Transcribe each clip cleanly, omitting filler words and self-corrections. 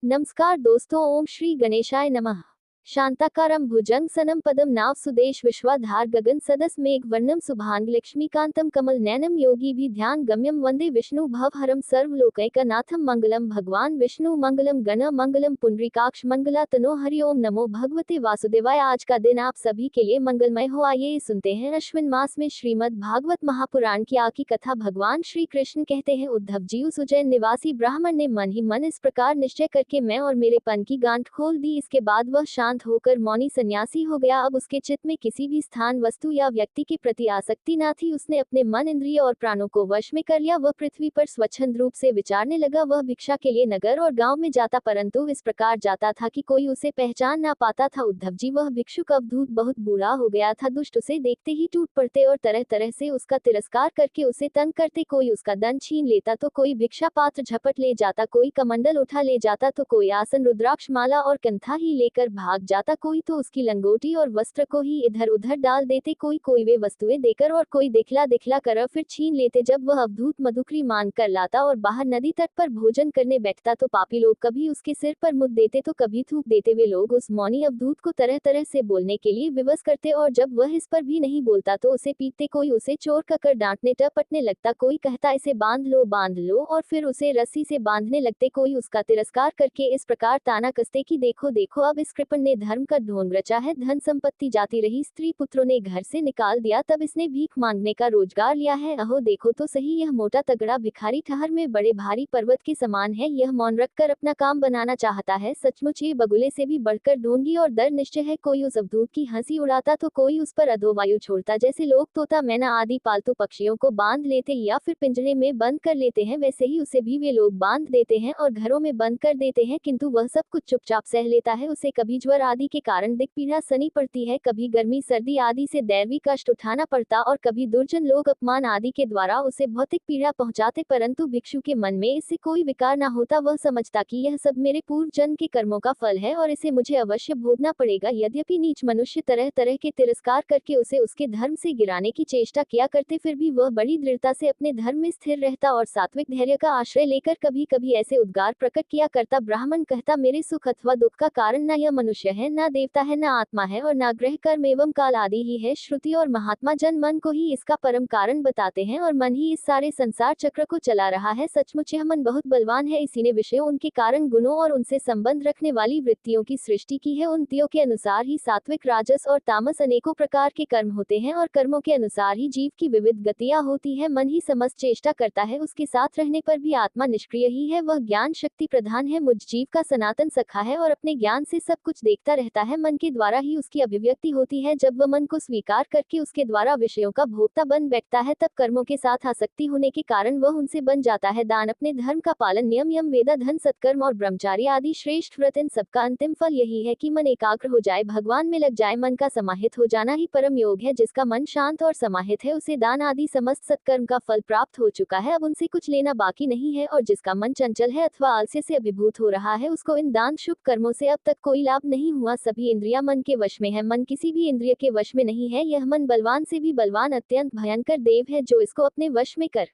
नमस्कार दोस्तों, ओम श्री गणेशाय नमः। शांताकारं भुजंगसनं पदम नाव सुदेश विश्वाधार गगन सदस मेघ वर्णम सुभांग लक्ष्मीकांतम कमल नैनम योगी भी ध्यान गम्यम वंदे विष्णु भवहरम सर्वलोकैकनाथम मंगलम भगवान विष्णु मंगलम गण मंगलम पुंडरीकाक्ष मंगला तनो हरि ओम नमो भगवते वासुदेवाय। आज का दिन आप सभी के लिए मंगलमय हो। आइए सुनते हैं अश्विन मास में श्रीमद् भागवत महापुराण की आखिरी कथा। भगवान श्री कृष्ण कहते हैं, उद्धव जी, उस उज्जैन निवासी ब्राह्मण ने मन ही मन इस प्रकार निश्चय करके मैं और मेरे पन की गांठ खोल दी। इसके बाद वह शांत होकर मौनी सन्यासी हो गया। अब उसके चित्त में किसी भी स्थान, वस्तु या व्यक्ति के प्रति आसक्ति न थी। उसने अपने मन, इंद्रिय और प्राणों को वश में कर लिया। वह पृथ्वी पर स्वच्छंद रूप से विचारने लगा। वह भिक्षा के लिए नगर और गांव में जाता, परंतु इस प्रकार जाता था कि कोई उसे पहचान ना पाता था। उद्धव जी, वह भिक्षुक अवधूत बहुत बूढ़ा हो गया था। दुष्ट उसे देखते ही टूट पड़ते और तरह तरह से उसका तिरस्कार करके उसे तंग करते। कोई उसका धन छीन लेता तो कोई भिक्षा पात्र झपट ले जाता, कोई कमंडल उठा ले जाता तो कोई आसन, रुद्राक्ष माला और कंथा ही लेकर भाग जाता, कोई तो उसकी लंगोटी और वस्त्र को ही इधर उधर डाल देते, कोई वे वस्तुएं देकर और कोई दिखला दिखला कर फिर छीन लेते। जब वह अवधूत मधुकरी मान कर लाता और बाहर नदी तट पर भोजन करने बैठता तो पापी लोग कभी उसके सिर पर मुद्द देते तो कभी थूक देते। वे लोग उस मौनी अवधूत को तरह तरह से बोलने के लिए विवश करते और जब वह इस पर भी नहीं बोलता तो उसे पीटते। कोई उसे चोर कहकर डांटने टपटने लगता, कोई कहता इसे बांध लो और फिर उसे रस्सी से बांधने लगते। कोई उसका तिरस्कार करके इस प्रकार ताना कसते कि देखो देखो, अब इस कृपण ने धर्म का ढोंग रचा है। धन संपत्ति जाती रही, स्त्री पुत्रों ने घर से निकाल दिया, तब इसने भीख मांगने का रोजगार लिया है। अहो देखो तो सही, यह मोटा तगड़ा भिखारी ठहर में बड़े भारी पर्वत के समान है। यह मौन रखकर अपना काम बनाना चाहता है। सचमुच ये बगुले से भी बढ़कर ढोंगी और दर निश्चय है। कोई उस अवधूत की हंसी उड़ाता तो कोई उस पर अधोवायु छोड़ता। जैसे लोग तोता, मैना आदि पालतू पक्षियों को बांध लेते या फिर पिंजरे में बंद कर लेते हैं, वैसे ही उसे भी वे लोग बांध देते हैं और घरों में बंद कर देते हैं, किंतु वह सब कुछ चुपचाप सह लेता है। उसे कभी ज्वर आदि के कारण दिक पीड़ा सनी पड़ती है, कभी गर्मी सर्दी आदि से दैवी कष्ट उठाना पड़ता और कभी दुर्जन लोग अपमान आदि के द्वारा उसे भौतिक पीड़ा पहुंचाते, परंतु भिक्षु के मन में इससे कोई विकार न होता। वह समझता कि यह सब मेरे पूर्व जन्म के कर्मों का फल है और इसे मुझे अवश्य भोगना पड़ेगा। यद्यपि नीच मनुष्य तरह तरह के तिरस्कार करके उसे उसके धर्म से गिराने की चेष्टा किया करते, फिर भी वह बड़ी दृढ़ता से अपने धर्म में स्थिर रहता और सात्विक धैर्य का आश्रय लेकर कभी कभी ऐसे उद्गार प्रकट किया करता। ब्राह्मण कहता, मेरे सुख अथवा दुख का कारण न यह मनुष्य है, न देवता है, न आत्मा है और न ग्रह कर्म एवं काल आदि ही है। श्रुति और महात्मा जन मन को ही इसका परम कारण बताते हैं और मन ही इस सारे संसार चक्र को चला रहा है। सचमुच यह मन बहुत बलवान है। इसी ने विषयों, उनके कारण, गुणों और उनसे संबंध रखने वाली वृत्तियों की सृष्टि की है। उन तियों के अनुसार ही सात्विक, राजस और तामस अनेकों प्रकार के कर्म होते हैं और कर्मों के अनुसार ही जीव की विविध गतियां होती है। मन ही समस्त चेष्टा करता है, उसके साथ रहने पर भी आत्मा निष्क्रिय ही है। वह ज्ञान शक्ति प्रधान है, मुझ जीव का सनातन सखा है और अपने ज्ञान से सब कुछ देखता रहता है। मन के द्वारा ही उसकी अभिव्यक्ति होती है। जब वह मन को स्वीकार करके उसके द्वारा विषयों का भोक्ता बन बैठता है, तब कर्मों के साथ आसक्ति होने के कारण वह उनसे बन जाता है। दान, अपने धर्म का पालन, नियम यम वेदा, धन, सत्कर्म और ब्रह्मचार्य आदि श्रेष्ठ व्रत, इन सबका अंतिम फल यही है कि मन एकाग्र हो जाए, भगवान में लग जाए। मन का समाहित हो जाना ही परम योग है। जिसका मन शांत और समाहित है, उसे दान आदि समस्त सत्कर्म का फल प्राप्त हो चुका है, अब उनसे कुछ लेना बाकी नहीं है। और जिसका मन चंचल है अथवा आलस्य से अभिभूत हो रहा है, उसको इन दान शुभ कर्मों से अब तक कोई लाभ नहीं हुआ। सभी इंद्रियां मन के वश में है, मन किसी भी इंद्रिय के वश में नहीं है। यह मन बलवान से भी बलवान, अत्यंत भयंकर देव है। जो इसको अपने वश में कर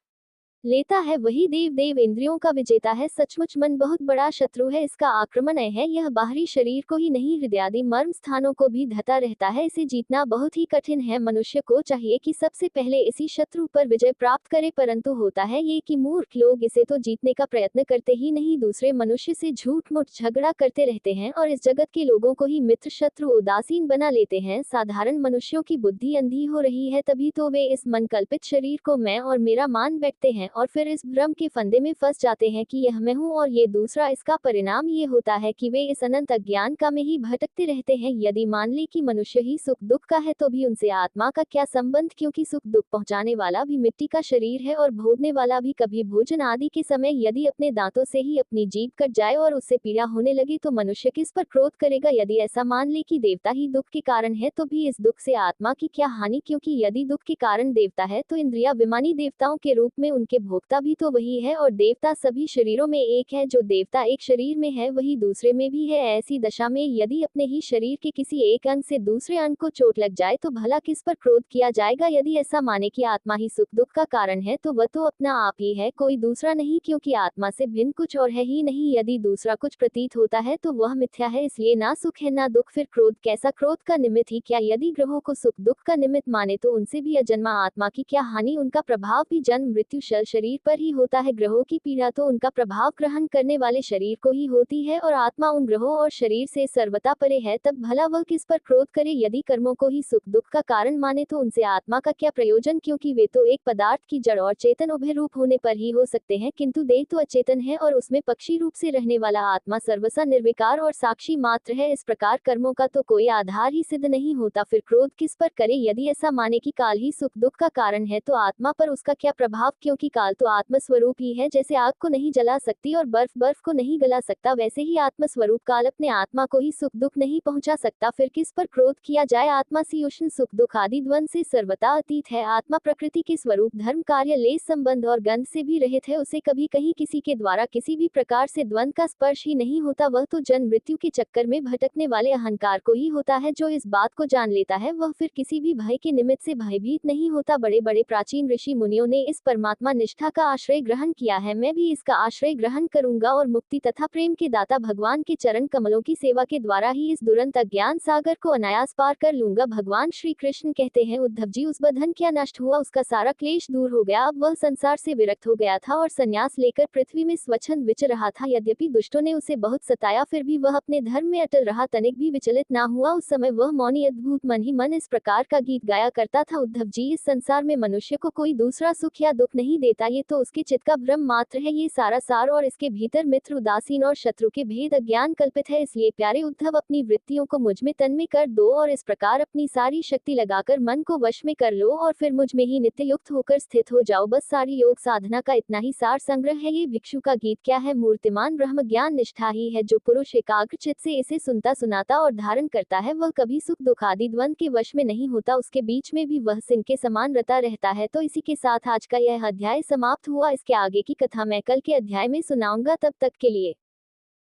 लेता है वही देव इंद्रियों का विजेता है। सचमुच मन बहुत बड़ा शत्रु है, इसका आक्रमण है। यह बाहरी शरीर को ही नहीं, हृदयादि मर्म स्थानों को भी धता रहता है। इसे जीतना बहुत ही कठिन है। मनुष्य को चाहिए कि सबसे पहले इसी शत्रु पर विजय प्राप्त करे, परंतु होता है ये कि मूर्ख लोग इसे तो जीतने का प्रयत्न करते ही नहीं, दूसरे मनुष्य से झूठ मूठ झगड़ा करते रहते हैं और इस जगत के लोगों को ही मित्र शत्रु उदासीन बना लेते हैं। साधारण मनुष्यों की बुद्धि अंधी हो रही है, तभी तो वे इस मन कल्पित शरीर को मैं और मेरा मान बैठते हैं और फिर इस भ्रम के फंदे में फंस जाते हैं कि यह मैं हूँ और ये दूसरा। इसका परिणाम ये होता है कि वे इस अनंत अज्ञान का में ही भटकते रहते हैं। यदि मान ले कि मनुष्य ही सुख दुख का है, तो भी उनसे आत्मा का क्या संबंध, क्योंकि सुख दुख पहुंचाने वाला भी मिट्टी का शरीर है और भोगने वाला भी कभी भोजन आदि के समय यदि अपने दांतों से ही अपनी जीभ कट जाए और उससे पीड़ा होने लगे तो मनुष्य किस पर क्रोध करेगा। यदि ऐसा मान ले कि देवता ही दुख के कारण है, तो भी इस दुख से आत्मा की क्या हानि, क्योंकि यदि दुख के कारण देवता है तो इंद्रिया विमानी देवताओं के रूप में उनके के भोक्ता भी तो वही है और देवता सभी शरीरों में एक है। जो देवता एक शरीर में है वही दूसरे में भी है। ऐसी दशा में यदि अपने ही शरीर के किसी एक अंग से दूसरे अंग को चोट लग जाए तो भला किस पर क्रोध किया जाएगा। यदि ऐसा माने कि आत्मा ही सुख दुख का कारण है तो वह तो अपना आप ही है, कोई दूसरा नहीं, क्योंकि आत्मा से भिन्न कुछ और है ही नहीं। यदि दूसरा कुछ प्रतीत होता है तो वह मिथ्या है, इसलिए ना सुख है ना दुख। फिर क्रोध कैसा? क्रोध का निमित्त ही क्या? यदि ग्रहों को सुख दुख का निमित्त माने तो उनसे भी अजन्मा आत्मा की क्या हानि? उनका प्रभाव भी जन्म मृत्यु शरीर पर ही होता है। ग्रहों की पीड़ा तो उनका प्रभाव ग्रहण करने वाले शरीर को ही होती है और आत्मा उन ग्रहों और शरीर से सर्वथा परे है, तब भला वह किस पर क्रोध करे? यदि कर्मों को ही सुख दुख का कारण माने तो उनसे आत्मा का क्या प्रयोजन, क्योंकि वे तो एक पदार्थ की जड़ और चेतन उभय रूप होने पर ही हो सकते हैं, किंतु देह तो अचेतन है और उसमें पक्षी रूप से रहने वाला आत्मा सर्वसा निर्विकार और साक्षी मात्र है। इस प्रकार कर्मों का तो कोई आधार ही सिद्ध नहीं होता, फिर क्रोध किस पर करे? यदि ऐसा माने कि काल ही सुख दुख का कारण है तो आत्मा पर उसका क्या प्रभाव, क्योंकि काल तो आत्मस्वरूप ही है। जैसे आग को नहीं जला सकती और बर्फ को नहीं गला सकता, वैसे ही आत्मस्वरूप काल अपने आत्मा को ही सुख दुख नहीं पहुंचा सकता, फिर किस पर क्रोध किया जाए? आत्मा शीतोष्ण सुख दुख आदि द्वंद से सर्वथा अतीत है। आत्मा प्रकृति के स्वरूप धर्म कार्य लेस संबंध और गंध से भी रहित है। उसे कभी कहीं किसी के द्वारा किसी भी प्रकार से द्वंद का स्पर्श ही नहीं होता। वह तो जन्म मृत्यु के चक्कर में भटकने वाले अहंकार को ही होता है। जो इस बात को जान लेता है वह फिर किसी भी भय के निमित्त से भयभीत नहीं होता। बड़े बड़े प्राचीन ऋषि मुनियों ने इस परमात्मा निष्ठा का आश्रय ग्रहण किया है, मैं भी इसका आश्रय ग्रहण करूंगा और मुक्ति तथा प्रेम के दाता भगवान के चरण कमलों की सेवा के द्वारा ही इस दुरंत अज्ञान सागर को अनायास पार कर लूंगा। भगवान श्री कृष्ण कहते हैं, उद्धव जी, उस बंधन क्या नष्ट हुआ? उसका सारा क्लेश दूर हो गया। अब वह संसार से विरक्त हो गया था और संन्यास लेकर पृथ्वी में स्वच्छंद विचर रहा था। यद्यपि दुष्टों ने उसे बहुत सताया, फिर भी वह अपने धर्म में अटल रहा, तनिक भी विचलित ना हुआ। उस समय वह मौनी अद्भुत मन ही मन इस प्रकार का गीत गाया करता था, उद्धव जी, इस संसार में मनुष्य को कोई दूसरा सुख या दुख नहीं देता, ये तो उसके चित्त का भ्रम मात्र है। ये सारा सार और इसके भीतर मित्र उदासीन और शत्रु के भेद अज्ञान कल्पित है। इसलिए प्यारे उद्धव, अपनी वृत्तियों को मुझ में तन्मय कर दो और इस प्रकार अपनी सारी शक्ति लगाकर मन को वश में कर लो और फिर मुझ में ही नित्य युक्त होकर स्थित हो जाओ। बस सारी योग साधना का इतना ही सार संग्रह है। ये भिक्षु का गीत क्या है? मूर्तिमान ब्रह्म ज्ञान निष्ठा ही है। जो पुरुष एकाग्र चित्त से इसे सुनता सुनाता और धारण करता है वह कभी सुख दुख आदि द्वंद के वश में नहीं होता, उसके बीच में भी वह सिंह के समान रता रहता है। तो इसी के साथ आज का यह अध्याय समाप्त हुआ। इसके आगे की कथा मैं कल के अध्याय में सुनाऊंगा। तब तक के लिए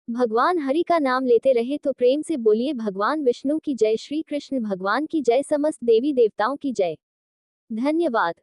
भगवान हरि का नाम लेते रहे तो प्रेम से बोलिए भगवान विष्णु की जय, श्री कृष्ण भगवान की जय, समस्त देवी देवताओं की जय। धन्यवाद।